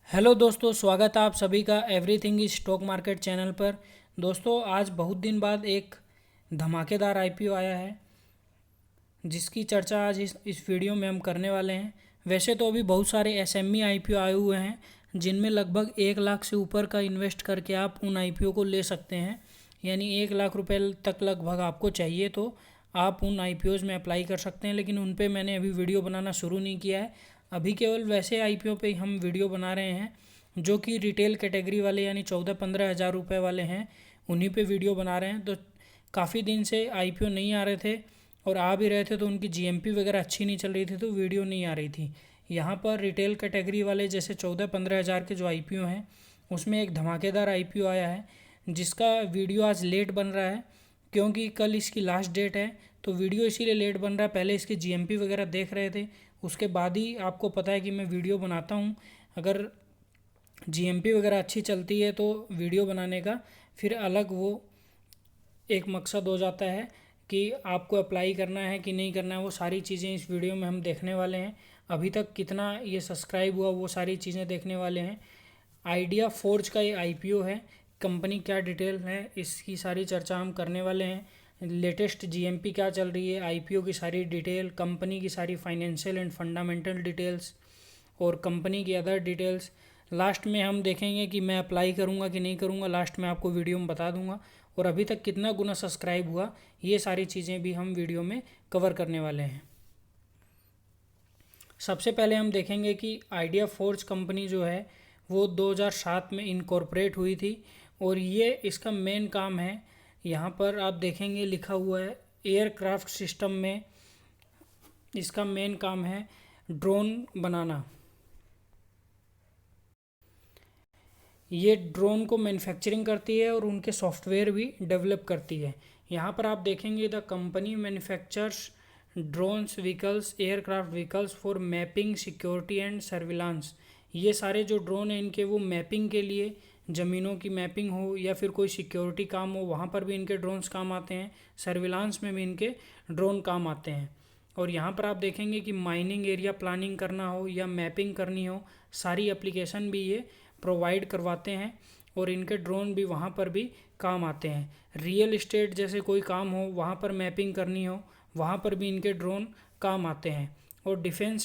Hello दोस्तों, स्वागत है आप सभी का everything is stock market channel पर। दोस्तों, आज बहुत दिन बाद एक धमाकेदार आईपीओ आया है जिसकी चर्चा आज इस वीडियो में हम करने वाले हैं। वैसे तो अभी बहुत सारे एसएमई आईपीओ आए हुए हैं जिनमें लगभग 1 लाख से ऊपर का इन्वेस्ट करके आप उन आईपीओ को ले सकते हैं। यानी 1 लाख रुपए तक लगभग आपको चाहिए तो आप उन आईपीओज़ में अप्लाई कर सकते हैं, लेकिन उन पे मैंने अभी वीडियो बनाना शुरू नहीं किया है। अभी केवल वैसे आईपीओ पे हम वीडियो बना रहे हैं जो कि रिटेल कैटेगरी वाले यानी 14-15 हज़ार रुपये वाले हैं, उन्हीं पे वीडियो बना रहे हैं। तो काफ़ी दिन से आईपीओ नहीं आ रहे थे और आ भी रहे थे तो उनकी जीएमपी वगैरह अच्छी नहीं चल रही थी तो वीडियो नहीं आ रही थी। यहाँ पर रिटेल कैटेगरी वाले जैसे 14-15 हज़ार के जो आईपीओ हैं उसमें एक धमाकेदार आईपीओ आया है जिसका वीडियो आज लेट बन रहा है क्योंकि कल इसकी लास्ट डेट है। तो वीडियो इसीलिए लेट बन रहा है, पहले इसकी जीएमपी वगैरह देख रहे थे, उसके बाद ही आपको पता है कि मैं वीडियो बनाता हूँ। अगर जीएमपी वगैरह अच्छी चलती है तो वीडियो बनाने का फिर अलग वो एक मकसद हो जाता है कि आपको अप्लाई करना है कि नहीं करना है। वो सारी चीज़ें इस वीडियो में हम देखने वाले हैं। अभी तक कितना ये सब्सक्राइब हुआ वो सारी चीज़ें देखने वाले हैं। आइडिया फोर्ज का ये आईपीओ है, कंपनी क्या डिटेल है इसकी सारी चर्चा हम करने वाले हैं। लेटेस्ट जीएमपी क्या चल रही है, आईपीओ की सारी डिटेल, कंपनी की सारी फाइनेंशियल एंड फंडामेंटल डिटेल्स और कंपनी की अदर डिटेल्स। लास्ट में हम देखेंगे कि मैं अप्लाई करूँगा कि नहीं करूँगा, लास्ट में आपको वीडियो में बता दूंगा। और अभी तक कितना गुना सब्सक्राइब हुआ ये सारी चीज़ें भी हम वीडियो में कवर करने वाले हैं। सबसे पहले हम देखेंगे कि आइडिया फोर्ज कंपनी जो है वो 2007 में इनकॉर्पोरेट हुई थी और ये इसका मेन काम है, यहाँ पर आप देखेंगे लिखा हुआ है एयरक्राफ्ट सिस्टम में इसका मेन काम है ड्रोन बनाना। ये ड्रोन को मैन्युफैक्चरिंग करती है और उनके सॉफ्टवेयर भी डेवलप करती है। यहाँ पर आप देखेंगे the company manufactures drones vehicles aircraft vehicles for mapping security and surveillance. ये सारे जो ड्रोन हैं इनके वो मैपिंग के लिए, ज़मीनों की मैपिंग हो या फिर कोई सिक्योरिटी काम हो वहाँ पर भी इनके ड्रोन्स काम आते हैं, सर्विलांस में भी इनके ड्रोन काम आते हैं। और यहाँ पर आप देखेंगे कि माइनिंग एरिया प्लानिंग करना हो या मैपिंग करनी हो, सारी एप्लीकेशन भी ये प्रोवाइड करवाते हैं और इनके ड्रोन भी वहाँ पर भी काम आते हैं। रियल इस्टेट जैसे कोई काम हो वहाँ पर मैपिंग करनी हो वहाँ पर भी इनके ड्रोन काम आते हैं। और डिफेंस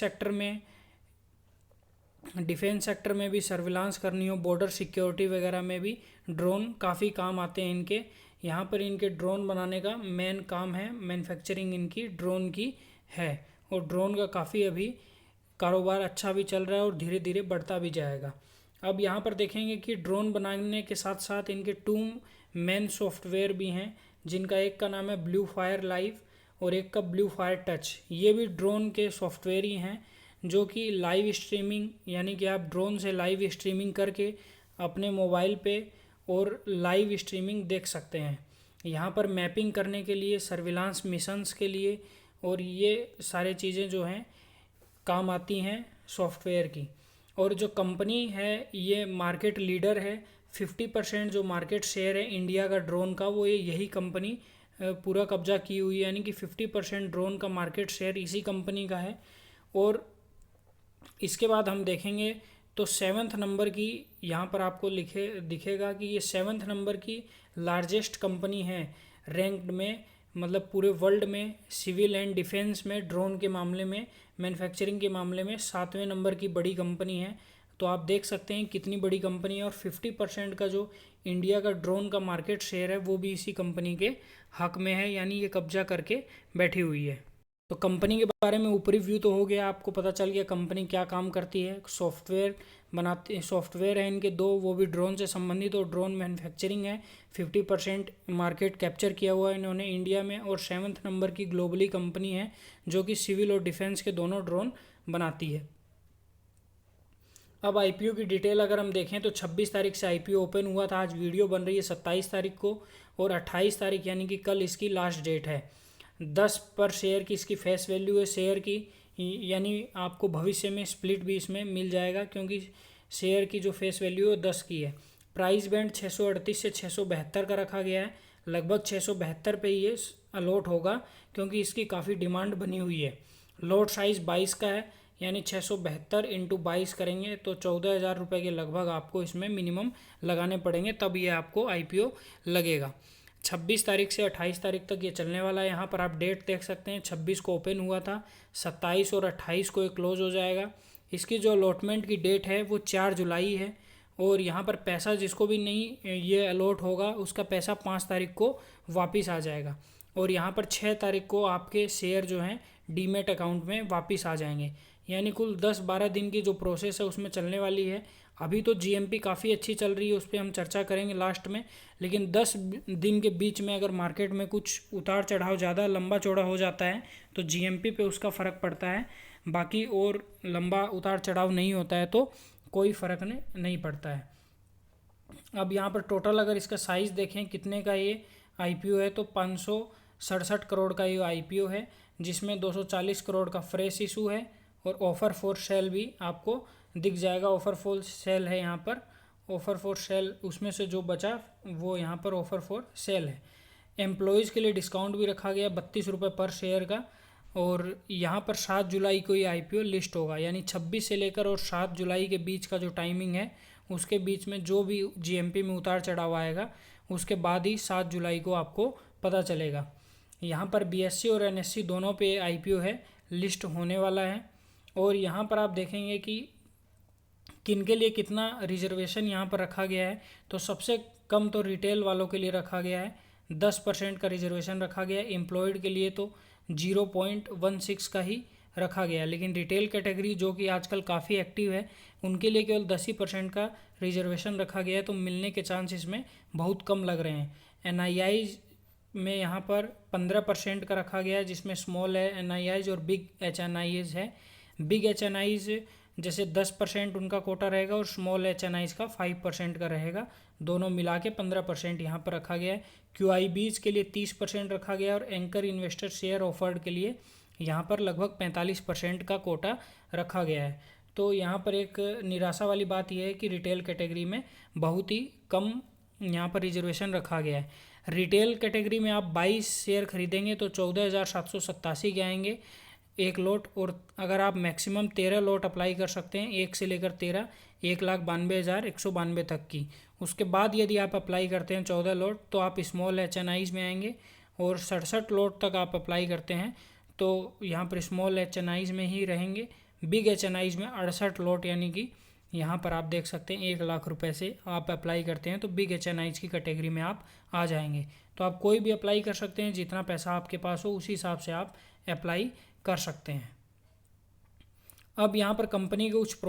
सेक्टर में भी सर्विलांस करनी हो, बॉर्डर सिक्योरिटी वगैरह में भी ड्रोन काफ़ी काम आते हैं इनके। यहाँ पर इनके ड्रोन बनाने का मेन काम है, मैन्युफैक्चरिंग इनकी ड्रोन की है और ड्रोन का काफ़ी अभी कारोबार अच्छा भी चल रहा है और धीरे धीरे बढ़ता भी जाएगा। अब यहाँ पर देखेंगे कि ड्रोन बनाने के साथ साथ इनके 2 मेन सॉफ्टवेयर भी हैं जिनका एक का नाम है ब्लू फायर लाइव और एक का ब्लू फायर टच। ये भी ड्रोन के सॉफ्टवेयर ही हैं जो कि लाइव स्ट्रीमिंग यानी कि आप ड्रोन से लाइव स्ट्रीमिंग करके अपने मोबाइल पे और लाइव स्ट्रीमिंग देख सकते हैं। यहाँ पर मैपिंग करने के लिए, सर्विलांस मिशंस के लिए और ये सारी चीज़ें जो हैं काम आती हैं सॉफ्टवेयर की। और जो कंपनी है ये मार्केट लीडर है, 50% जो मार्केट शेयर है इंडिया का ड्रोन का वो यही कंपनी पूरा कब्जा की हुई है, यानी कि 50% ड्रोन का मार्केट शेयर इसी कंपनी का है। और इसके बाद हम देखेंगे तो 7th नंबर की यहाँ पर आपको दिखेगा कि ये 7th नंबर की लार्जेस्ट कंपनी है रैंक्ड में, मतलब पूरे वर्ल्ड में सिविल एंड डिफेंस में ड्रोन के मामले में, मैन्युफैक्चरिंग के मामले में 7वें नंबर की बड़ी कंपनी है। तो आप देख सकते हैं कितनी बड़ी कंपनी है और 50% का जो इंडिया का ड्रोन का मार्केट शेयर है वो भी इसी कंपनी के हक में है, यानी ये कब्जा करके बैठी हुई है। तो कंपनी के बारे में ऊपरी व्यू तो हो गया, आपको पता चल गया कंपनी क्या काम करती है। सॉफ्टवेयर है इनके 2, वो भी ड्रोन से संबंधित और ड्रोन मैन्युफैक्चरिंग है। 50% मार्केट कैप्चर किया हुआ है इन्होंने इंडिया में और 7th नंबर की ग्लोबली कंपनी है जो कि सिविल और डिफेंस के दोनों ड्रोन बनाती है। अब आईपीओ की डिटेल अगर हम देखें तो 26 तारीख से आईपीओ ओपन हुआ था, आज वीडियो बन रही है 27 तारीख को और 28 तारीख यानी कि कल इसकी लास्ट डेट है। 10 पर शेयर की इसकी फेस वैल्यू है शेयर की, यानी आपको भविष्य में स्प्लिट भी इसमें मिल जाएगा क्योंकि शेयर की जो फेस वैल्यू है 10 की है। प्राइस बैंड 638 से 672 का रखा गया है, लगभग 672 पे ही ये अलॉट होगा क्योंकि इसकी काफ़ी डिमांड बनी हुई है। लॉट साइज़ 22 का है, यानी 672 इंटू 22 करेंगे तो 14,000 रुपये के लगभग आपको इसमें मिनिमम लगाने पड़ेंगे, तब ये आपको IPO लगेगा। 26 तारीख से 28 तारीख तक ये चलने वाला है। यहाँ पर आप डेट देख सकते हैं, 26 को ओपन हुआ था, 27 और 28 को ये क्लोज़ हो जाएगा। इसकी जो अलॉटमेंट की डेट है वो 4 जुलाई है। और यहाँ पर पैसा जिसको भी नहीं ये अलॉट होगा उसका पैसा 5 तारीख को वापस आ जाएगा। और यहाँ पर 6 तारीख को आपके शेयर जो हैं डीमेट अकाउंट में वापस आ जाएंगे। यानी कुल 10-12 दिन की जो प्रोसेस है उसमें चलने वाली है। अभी तो GMP काफ़ी अच्छी चल रही है, उस पर हम चर्चा करेंगे लास्ट में। लेकिन 10 दिन के बीच में अगर मार्केट में कुछ उतार चढ़ाव ज़्यादा लंबा चौड़ा हो जाता है तो GMP पे उसका फ़र्क पड़ता है। बाकी और लंबा उतार चढ़ाव नहीं होता है तो कोई फ़र्क नहीं पड़ता है। अब यहाँ पर टोटल अगर इसका साइज़ देखें कितने का ये IPO है तो 567 करोड़ का ये IPO है, जिसमें 240 करोड़ का फ्रेश इशू है और ऑफ़र फॉर सेल भी आपको दिख जाएगा। ऑफ़र फॉर सेल है यहाँ पर, ऑफ़र फॉर सेल उसमें से जो बचा वो यहाँ पर ऑफ़र फॉर सेल है। एम्प्लॉयज़ के लिए डिस्काउंट भी रखा गया 32 रुपये पर शेयर का। और यहाँ पर 7 जुलाई को ये IPO लिस्ट होगा, यानी 26 से लेकर और 7 जुलाई के बीच का जो टाइमिंग है उसके बीच में जो भी GMP में उतार चढ़ाव आएगा उसके बाद ही 7 जुलाई को आपको पता चलेगा। यहाँ पर BSE और NSE दोनों पे IPO है, लिस्ट होने वाला है। और यहाँ पर आप देखेंगे कि किन के लिए कितना रिजर्वेशन यहाँ पर रखा गया है, तो सबसे कम तो रिटेल वालों के लिए रखा गया है, 10% का रिजर्वेशन रखा गया है। एम्प्लॉयड के लिए तो 0.16 का ही रखा गया है। लेकिन रिटेल कैटेगरी जो कि आजकल काफ़ी एक्टिव है उनके लिए केवल 10% का रिजर्वेशन रखा गया है, तो मिलने के चांस इसमें बहुत कम लग रहे हैं। NII में यहाँ पर 15% का रखा गया है, जिसमें स्मॉल NIIs और बिग HNIs है। बिग HNIs जैसे 10% उनका कोटा रहेगा और स्मॉल HNIs का 5% का रहेगा, दोनों मिला के 15% यहाँ पर रखा गया है। QIBs के लिए 30% रखा गया है और एंकर इन्वेस्टर शेयर ऑफर्ड के लिए यहाँ पर लगभग 45% का कोटा रखा गया है। तो यहाँ पर एक निराशा वाली बात यह है कि रिटेल कैटेगरी में बहुत ही कम यहाँ पर रिजर्वेशन रखा गया है। रिटेल कैटेगरी में आप 22 शेयर खरीदेंगे तो 14,787 के आएंगे एक लॉट। और अगर आप मैक्सिमम 13 लॉट अप्लाई कर सकते हैं, 1 से लेकर 13, 1,92,192 तक की। उसके बाद यदि आप अप्लाई करते हैं 14 लॉट तो आप स्मॉल HNIs में आएंगे। और 67 लॉट तक आप अप्लाई करते हैं तो यहाँ पर स्मॉल HNIs में ही रहेंगे। बिग HNIs में 68 लॉट, यानी कि यहाँ पर आप देख सकते हैं 1 लाख रुपए से आप अप्लाई करते हैं तो बिग HNIs की कैटेगरी में आप आ जाएंगे। तो आप कोई भी अप्लाई कर सकते हैं, जितना पैसा आपके पास हो उसी हिसाब से आप अप्लाई कर सकते हैं। अब यहाँ पर कंपनी के कुछ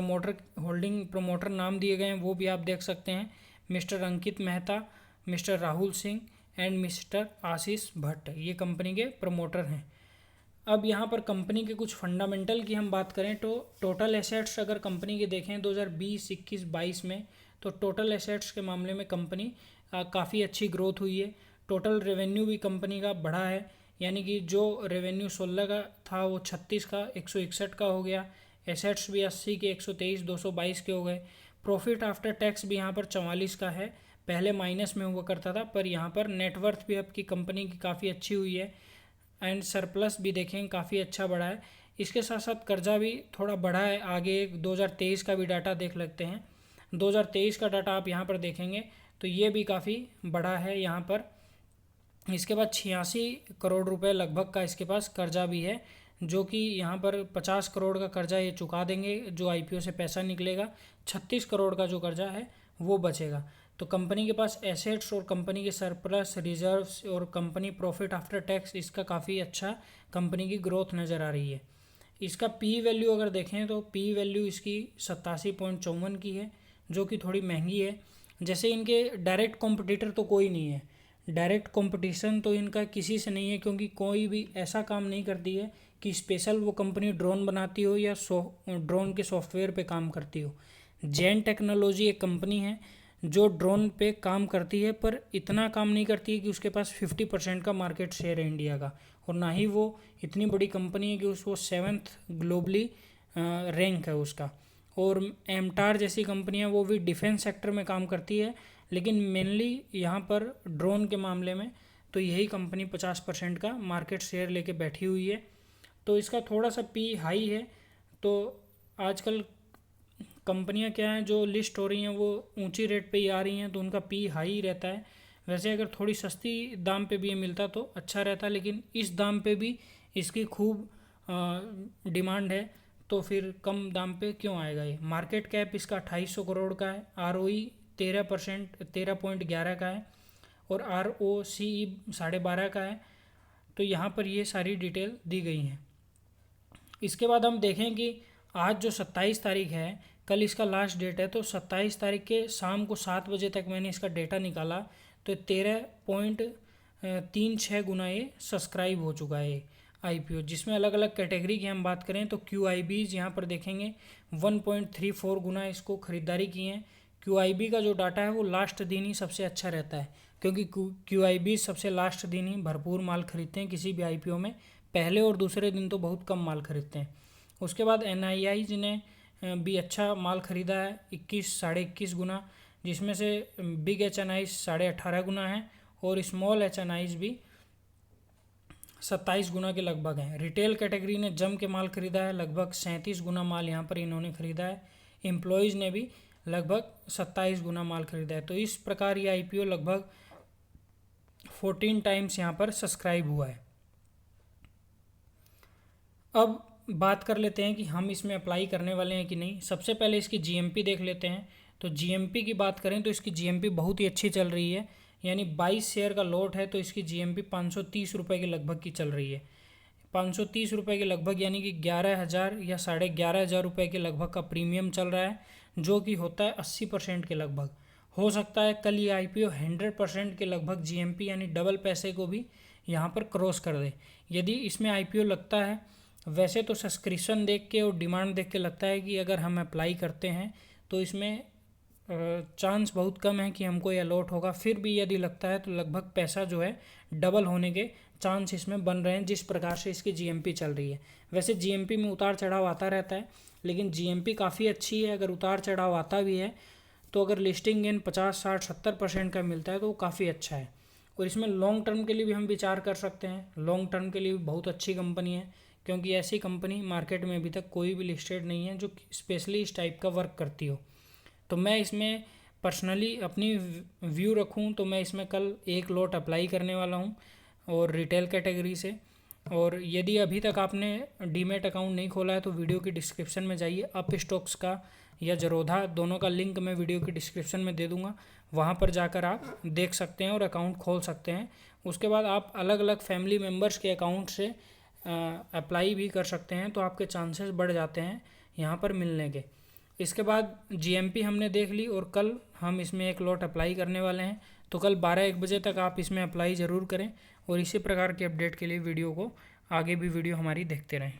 होल्डिंग प्रमोटर नाम दिए गए हैं, वो भी आप देख सकते हैं। Mister Ankit Mehta, mister Rahul Singh and mister Ashish Bhatt, ये कंपनी के प्रमोटर हैं। अब यहाँ पर कंपनी के कुछ फंडामेंटल की हम बात करें तो टोटल एसेट्स अगर कंपनी के देखें 2020, 21, 22 में, तो टोटल एसेट्स के मामले में कंपनी काफ़ी अच्छी ग्रोथ हुई है। टोटल रेवेन्यू भी कंपनी का बढ़ा है, यानी कि जो रेवेन्यू 16 का था वो 36 का 161 का हो गया। एसेट्स भी 80 के 123, 222 के हो गए। प्रॉफिट आफ्टर टैक्स भी यहाँ पर 44 का है, पहले माइनस में हुआ करता था, पर यहाँ पर नेटवर्थ भी आपकी कंपनी की काफ़ी अच्छी हुई है। एंड सरप्लस भी देखें काफ़ी अच्छा बढ़ा है। इसके साथ साथ कर्जा भी थोड़ा बढ़ा है। आगे 2023 का भी डाटा देख लेते हैं। 2023 का डाटा आप यहाँ पर देखेंगे तो ये भी काफ़ी बढ़ा है यहाँ पर। इसके बाद 86 करोड़ रुपए लगभग का इसके पास कर्जा भी है, जो कि यहाँ पर 50 करोड़ का कर्जा ये चुका देंगे जो IPO से पैसा निकलेगा। 36 करोड़ का जो कर्जा है वो बचेगा। तो कंपनी के पास एसेट्स और कंपनी के सरप्लस रिजर्व्स और कंपनी प्रॉफिट आफ्टर टैक्स, इसका काफ़ी अच्छा कंपनी की ग्रोथ नज़र आ रही है। इसका P वैल्यू अगर देखें तो P वैल्यू इसकी 87.54 की है, जो कि थोड़ी महंगी है। जैसे इनके डायरेक्ट कॉम्पिटिटर तो कोई नहीं है, डायरेक्ट कंपटीशन तो इनका किसी से नहीं है, क्योंकि कोई भी ऐसा काम नहीं करती है कि स्पेशल वो कंपनी ड्रोन बनाती हो या ड्रोन के सॉफ्टवेयर पे काम करती हो। जेन टेक्नोलॉजी एक कंपनी है जो ड्रोन पे काम करती है, पर इतना काम नहीं करती है कि उसके पास 50% का मार्केट शेयर है इंडिया का, और ना ही वो इतनी बड़ी कंपनी है कि उसको 7th ग्लोबली रैंक है उसका। और एमटार जैसी कंपनियां वो भी डिफेंस सेक्टर में काम करती है, लेकिन मेनली यहाँ पर ड्रोन के मामले में तो यही कंपनी 50% का मार्केट शेयर लेके बैठी हुई है। तो इसका थोड़ा सा P हाई है, तो आजकल कंपनियां क्या हैं जो लिस्ट हो रही हैं वो ऊंची रेट पे ही आ रही हैं, तो उनका पी हाई ही रहता है। वैसे अगर थोड़ी सस्ती दाम पे भी ये मिलता तो अच्छा रहता, लेकिन इस दाम पे भी इसकी खूब डिमांड है, तो फिर कम दाम पे क्यों आएगा ये। मार्केट कैप इसका 2800 करोड़ का है, ROE 13%, 13.11 का है, और ROCE 12.5 का है। तो यहाँ पर ये सारी डिटेल दी गई हैं। इसके बाद हम देखें कि आज जो 27 तारीख है, कल इसका लास्ट डेट है, तो 27 तारीख के शाम को 7 बजे तक मैंने इसका डेटा निकाला, तो 13.36 गुना ये सब्सक्राइब हो चुका है IPO। जिसमें अलग अलग कैटेगरी की हम बात करें तो QIBs यहाँ पर देखेंगे 1.34 गुना इसको ख़रीदारी की है। QIB का जो डाटा है वो लास्ट दिन ही सबसे अच्छा रहता है, क्योंकि QIB सबसे लास्ट दिन ही भरपूर माल खरीदते हैं किसी भी IPO में। पहले और दूसरे दिन तो बहुत कम माल खरीदते हैं। उसके बाद NIIs ने भी अच्छा माल खरीदा है 21-21.5 गुना, जिसमें से बिग HNIs 18.5 गुना है, और स्मॉल HNIs भी 27 गुना के लगभग हैं। रिटेल कैटेगरी ने जम के माल खरीदा है, लगभग 37 गुना माल यहाँ पर इन्होंने खरीदा है। एम्प्लॉयज़ ने भी लगभग 27 गुना माल खरीदा है। तो इस प्रकार ये IPO लगभग 14 टाइम्स यहाँ पर सब्सक्राइब हुआ है। अब बात कर लेते हैं कि हम इसमें अप्लाई करने वाले हैं कि नहीं। सबसे पहले इसकी GMP देख लेते हैं। तो GMP की बात करें तो इसकी GMP बहुत ही अच्छी चल रही है, यानी 22 शेयर का लॉट है, तो इसकी GMP 530 रुपये के लगभग की चल रही है। 530 रुपये के लगभग, यानी कि 11,000 या 11,500 रुपये के लगभग का प्रीमियम चल रहा है, जो कि होता है 80% के लगभग। हो सकता है कल ये IPO 100% के लगभग GMP यानी डबल पैसे को भी यहाँ पर क्रॉस कर दे, यदि इसमें IPO लगता है। वैसे तो सब्सक्रिप्शन देख के और डिमांड देख के लगता है कि अगर हम अप्लाई करते हैं तो इसमें चांस बहुत कम है कि हमको ये अलॉट होगा। फिर भी यदि लगता है तो लगभग पैसा जो है डबल होने के चांस इसमें बन रहे हैं, जिस प्रकार से इसकी GMP चल रही है। वैसे GMP में उतार चढ़ाव आता रहता है, लेकिन GMP काफ़ी अच्छी है। अगर उतार चढ़ाव आता भी है तो अगर लिस्टिंग गेन 50, 60, 70% का मिलता है तो वो काफ़ी अच्छा है। और इसमें लॉन्ग टर्म के लिए भी हम विचार कर सकते हैं। लॉन्ग टर्म के लिए भी बहुत अच्छी कंपनी है, क्योंकि ऐसी कंपनी मार्केट में अभी तक कोई भी लिस्टेड नहीं है जो स्पेशली इस टाइप का वर्क करती हो। तो मैं इसमें पर्सनली अपनी व्यू रखूं तो मैं इसमें कल एक लॉट अप्लाई करने वाला हूं, और रिटेल कैटेगरी से। और यदि अभी तक आपने डीमैट अकाउंट नहीं खोला है तो वीडियो की डिस्क्रिप्शन में जाइए, अप स्टॉक्स का या जरोधा दोनों का लिंक मैं वीडियो की डिस्क्रिप्शन में दे दूंगा, वहां पर जाकर आप देख सकते हैं और अकाउंट खोल सकते हैं। उसके बाद आप अलग अलग फैमिली मेम्बर्स के अकाउंट से अप्लाई भी कर सकते हैं, तो आपके चांसेस बढ़ जाते हैं यहाँ पर मिलने के। इसके बाद GMP हमने देख ली, और कल हम इसमें एक लॉट अप्लाई करने वाले हैं। तो कल 12-1 बजे तक आप इसमें अप्लाई ज़रूर करें, और इसी प्रकार के अपडेट के लिए वीडियो को आगे भी वीडियो हमारी देखते रहें।